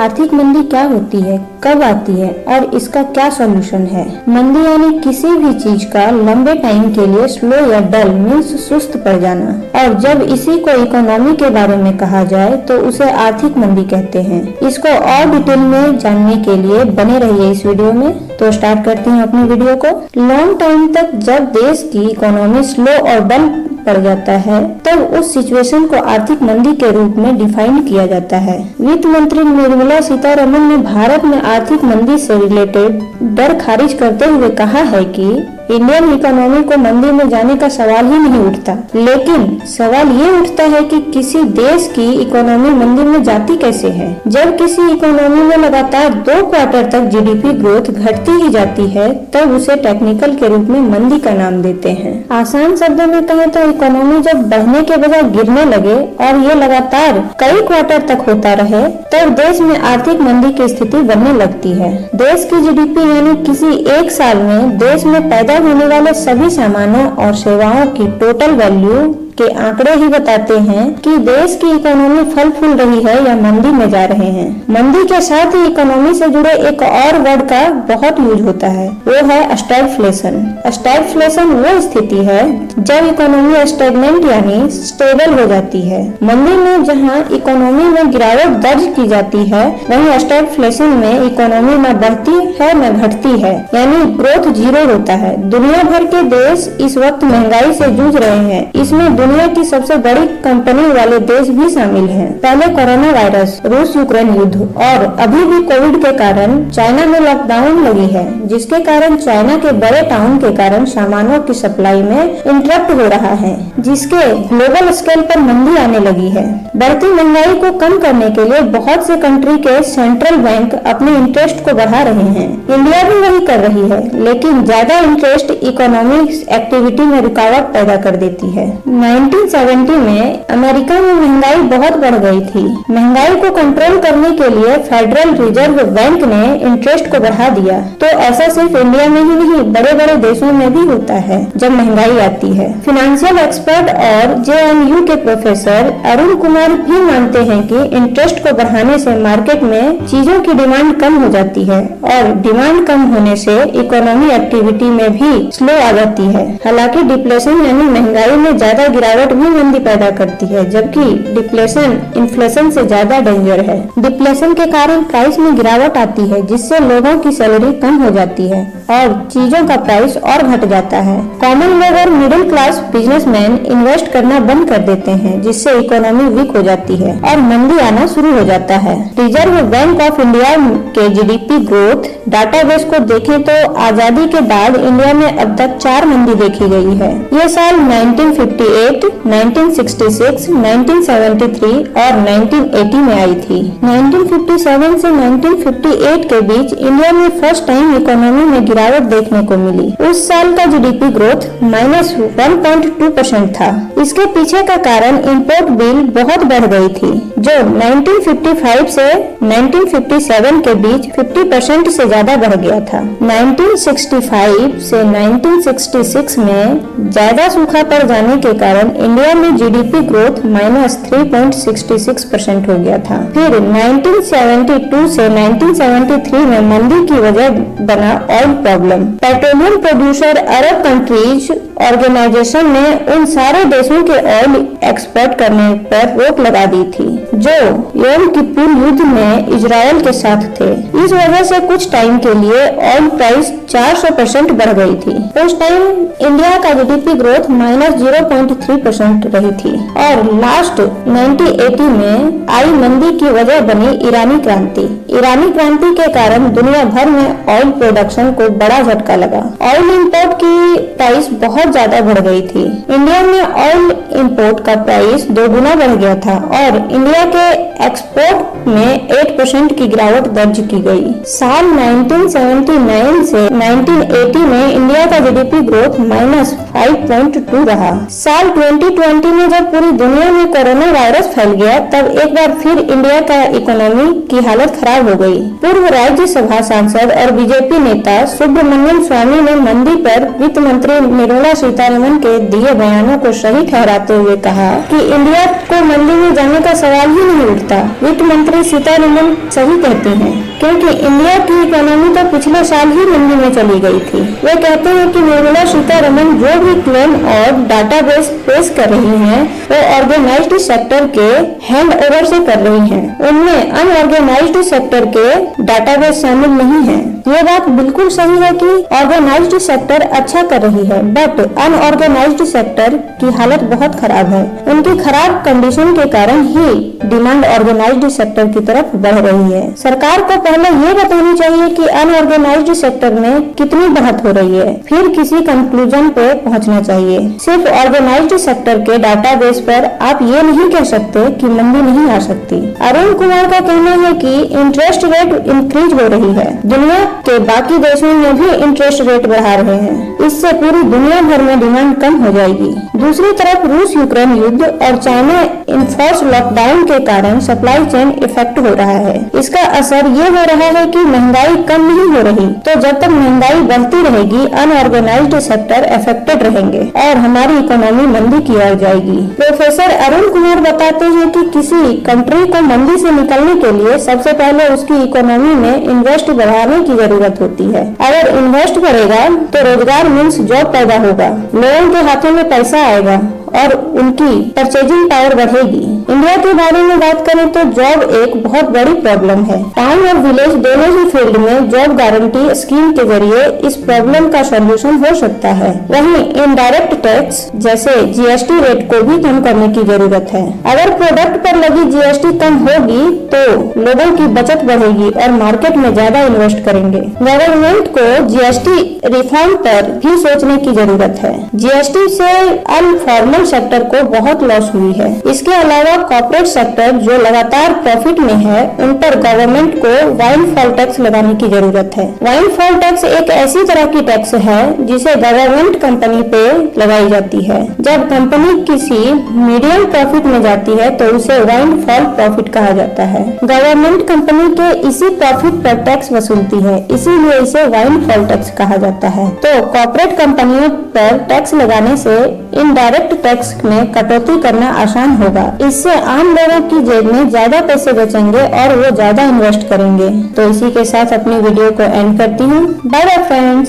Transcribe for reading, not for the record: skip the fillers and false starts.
आर्थिक मंदी क्या होती है, कब आती है और इसका क्या सॉल्यूशन है। मंदी यानी किसी भी चीज का लंबे टाइम के लिए स्लो या डल मीन्स सुस्त पड़ जाना, और जब इसी को इकोनॉमी के बारे में कहा जाए तो उसे आर्थिक मंदी कहते हैं। इसको और डिटेल में जानने के लिए बने रहिए इस वीडियो में। तो स्टार्ट करती हूँ अपनी वीडियो को। लॉन्ग टाइम तक जब देश की इकोनॉमी स्लो और डल पड़ जाता है तब उस सिचुएशन को आर्थिक मंदी के रूप में डिफाइन किया जाता है। वित्त मंत्री निर्मला सीतारमण ने भारत में आर्थिक मंदी से रिलेटेड डर खारिज करते हुए कहा है कि इंडियन इकोनॉमी को मंदी में जाने का सवाल ही नहीं उठता, लेकिन सवाल ये उठता है कि किसी देश की इकोनॉमी मंदी में जाती कैसे है। जब किसी इकोनॉमी में लगातार 2 क्वार्टर तक जीडीपी ग्रोथ घटती ही जाती है तब उसे टेक्निकल के रूप में मंदी का नाम देते हैं। आसान शब्दों में कहें तो इकोनॉमी जब बढ़ने के बजाय गिरने लगे और ये लगातार कई क्वार्टर तक होता रहे तब देश में आर्थिक मंदी की स्थिति बनने लगती है। देश की जीडीपी यानी किसी एक साल में देश में पैदा होने वाले सभी सामानों और सेवाओं की टोटल वैल्यू के आंकड़े ही बताते हैं कि देश की इकोनॉमी फल फूल रही है या मंदी में जा रहे हैं। मंदी के साथ ही इकोनॉमी से जुड़े एक और वर्ड का बहुत यूज होता है, वो है स्टैगफ्लेशन। स्टैगफ्लेशन वो स्थिति है जब इकोनॉमी स्टेगनेंट यानी स्टेबल हो जाती है। मंदी में जहां इकोनॉमी में गिरावट दर्ज की जाती है वहीं स्टैगफ्लेशन में इकोनॉमी न बढ़ती है न घटती है, यानी ग्रोथ जीरो होता है। दुनिया भर के देश इस वक्त महंगाई से जूझ रहे हैं। इसमें दुनिया की सबसे बड़ी कंपनी वाले देश भी शामिल हैं। पहले कोरोना वायरस, रूस यूक्रेन युद्ध और अभी भी कोविड के कारण चाइना में लॉकडाउन लगी है, जिसके कारण चाइना के बड़े टाउन के कारण सामानों की सप्लाई में इंटरप्ट हो रहा है, जिसके ग्लोबल स्केल पर मंदी आने लगी है। बढ़ती महंगाई को कम करने के लिए बहुत से कंट्री के सेंट्रल बैंक अपने इंटरेस्ट को बढ़ा रहे हैं। इंडिया भी वही कर रही है, लेकिन ज्यादा इंटरेस्ट इकोनॉमिक एक्टिविटी में रुकावट पैदा कर देती है। 1970 में अमेरिका में महंगाई बहुत बढ़ गई थी। महंगाई को कंट्रोल करने के लिए फेडरल रिजर्व बैंक ने इंटरेस्ट को बढ़ा दिया। तो ऐसा सिर्फ इंडिया में ही नहीं, बड़े बड़े देशों में भी होता है जब महंगाई आती है। फाइनेंशियल एक्सपर्ट और JNU के प्रोफेसर अरुण कुमार भी मानते हैं कि इंटरेस्ट को बढ़ाने से मार्केट में चीजों की डिमांड कम हो जाती है और डिमांड कम होने से इकोनॉमी एक्टिविटी में भी स्लो आ जाती है। हालांकि डिप्लेशन यानी महंगाई में ज्यादा गिरावट भी मंदी पैदा करती है, जबकि डिप्लेशन इन्फ्लेशन से ज्यादा डेंजर है। डिप्लेशन के कारण प्राइस में गिरावट आती है, जिससे लोगों की सैलरी कम हो जाती है और चीजों का प्राइस और घट जाता है। कॉमन लोग और मिडिल क्लास बिजनेसमैन इन्वेस्ट करना बंद कर देते हैं, जिससे इकोनॉमी वीक हो जाती है और मंदी आना शुरू हो जाता है। रिजर्व बैंक ऑफ इंडिया के जीडीपी ग्रोथ डाटाबेस को देखें तो आजादी के बाद इंडिया में अब तक 4 मंदी देखी गई है। ये साल 1958, 1966, 1973 और 1980 में आई थी। 1957 से 1958 के बीच इंडिया में फर्स्ट टाइम इकोनॉमी में गिरावट देखने को मिली। उस साल का जीडीपी ग्रोथ -1.2% था। इसके पीछे का कारण इंपोर्ट बिल बहुत बढ़ गई थी, जो 1955 से 1957 के बीच 50% से ज्यादा बढ़ गया था। 1965 से 1966 में ज्यादा सूखा पड़ जाने के कारण इंडिया में जीडीपी ग्रोथ -3.66% हो गया था। फिर 1972 से 1973 में मंदी की वजह बना oil problem. Petroleum producer Arab countries organisation ने उन सारे देशों के ऑयल एक्सपोर्ट करने पर रोक लगा दी थी जो यम किपुर युद्ध में इजराइल के साथ थे। इस वजह से कुछ टाइम के लिए ऑयल प्राइस 400% बढ़ गई थी। उस टाइम इंडिया का जीडीपी ग्रोथ -0.3% रही थी और लास्ट 1980 में आई मंदी की वजह बनी ईरानी क्रांति। ईरानी क्रांति के कारण दुनिया भर में ऑयल प्रोडक्शन को बड़ा झटका लगा। ऑयल इंपोर्ट की प्राइस बहुत ज्यादा बढ़ गई थी। इंडिया में ऑयल इंपोर्ट का प्राइस 2 गुना बढ़ गया था और इंडिया के एक्सपोर्ट में 8% की गिरावट दर्ज की गई। साल 1979 से 1980 में इंडिया का जीडीपी ग्रोथ -5.2 रहा। साल 2020 में जब पूरी दुनिया में कोरोना वायरस फैल गया तब एक बार फिर इंडिया का इकोनॉमी की हालत खराब खराब हो गई। पूर्व राज्यसभा सांसद और बीजेपी नेता सुब्रमण्यम स्वामी ने मंदी पर वित्त मंत्री निर्मला सीतारमण के दिए बयानों को सही ठहराते हुए कहा कि इंडिया को मंदी में जाने का सवाल ही नहीं उठता। वित्त मंत्री सीतारमण सही कहती हैं, क्योंकि इंडिया की इकोनॉमी तो पिछले साल ही मंदी में चली गई थी। वे कहते हैं कि निर्मला सीतारमण जो भी क्लेम और डाटाबेस पेश कर रही हैं, वो ऑर्गेनाइज्ड सेक्टर के हैंड ओवर से कर रही हैं। उनमें अनऑर्गेनाइज्ड सेक्टर के डाटाबेस शामिल नहीं है। ये बात बिल्कुल सही है कि ऑर्गेनाइज्ड सेक्टर अच्छा कर रही है, बट अनऑर्गेनाइज्ड सेक्टर की हालत बहुत खराब है। उनकी खराब कंडीशन के कारण ही डिमांड ऑर्गेनाइज्ड सेक्टर की तरफ बढ़ रही है। सरकार को पहले ये बतानी चाहिए कि अनऑर्गेनाइज्ड सेक्टर में कितनी बढ़त हो रही है, फिर किसी कंक्लूजन पे पहुंचना चाहिए। सिर्फ ऑर्गेनाइज्ड सेक्टर के डाटाबेस पर आप ये नहीं कह सकते कि मंदी नहीं आ सकती। अरुण कुमार का कहना है कि इंटरेस्ट रेट इंक्रीज हो रही है। दुनिया के बाकी देशों में भी इंटरेस्ट रेट बढ़ा रहे हैं। इससे पूरी दुनिया भर में डिमांड कम हो जाएगी। दूसरी तरफ रूस यूक्रेन युद्ध और चाइना इन्फोर्स लॉकडाउन के कारण सप्लाई चेन इफेक्ट हो रहा है। इसका असर ये हो रहा है कि महंगाई कम नहीं हो रही, तो जब तक महंगाई बढ़ती रहेगी अनऑर्गेनाइज्ड सेक्टर अफेक्टेड रहेंगे और हमारी इकोनॉमी मंदी की ओर जाएगी। प्रोफेसर अरुण कुमार बताते हैं कि किसी कंट्री को मंदी से निकलने के लिए सबसे पहले उसकी इकोनॉमी में इन्वेस्ट बढ़ाने की जरूरत होती है। अगर इन्वेस्ट करेगा तो रोजगार मीन्स जॉब पैदा होगा, लोगों के हाथों में पैसा आएगा और उनकी परचेजिंग पावर बढ़ेगी। इंडिया के बारे में बात करें तो जॉब एक बहुत बड़ी प्रॉब्लम है। टाउन और विलेज दोनों ही फील्ड में जॉब गारंटी स्कीम के जरिए इस प्रॉब्लम का सॉल्यूशन हो सकता है। वहीं इनडायरेक्ट टैक्स जैसे जीएसटी रेट को भी कम करने की जरूरत है। अगर प्रोडक्ट पर लगी जीएसटी कम होगी तो लोगों की बचत बढ़ेगी और मार्केट में ज्यादा इन्वेस्ट करेंगे। गवर्नमेंट को जीएसटी रिफॉर्म पर भी सोचने की जरूरत है। जीएसटी से अनफॉर्मल सेक्टर को बहुत लॉस हुई है। इसके अलावा कॉर्पोरेट सेक्टर जो लगातार प्रॉफिट में है, उन पर गवर्नमेंट को वाइंडफॉल टैक्स लगाने की जरूरत है। वाइंडफॉल टैक्स एक ऐसी तरह की टैक्स है जिसे गवर्नमेंट कंपनी पे लगाई जाती है। जब कंपनी किसी मीडियम प्रॉफिट में जाती है तो उसे वाइंडफॉल प्रॉफिट कहा जाता है। गवर्नमेंट कंपनी के इसी प्रॉफिट पर टैक्स वसूलती है, इसीलिए इसे वाइंडफॉल टैक्स कहा जाता है। तो कॉर्पोरेट कंपनियों पर टैक्स लगाने से इनडायरेक्ट टैक्स में कटौती करना आसान होगा। इससे आम लोगों की जेब में ज्यादा पैसे बचेंगे और वो ज्यादा इन्वेस्ट करेंगे। तो इसी के साथ अपनी वीडियो को एंड करती हूँ। Bye bye friends.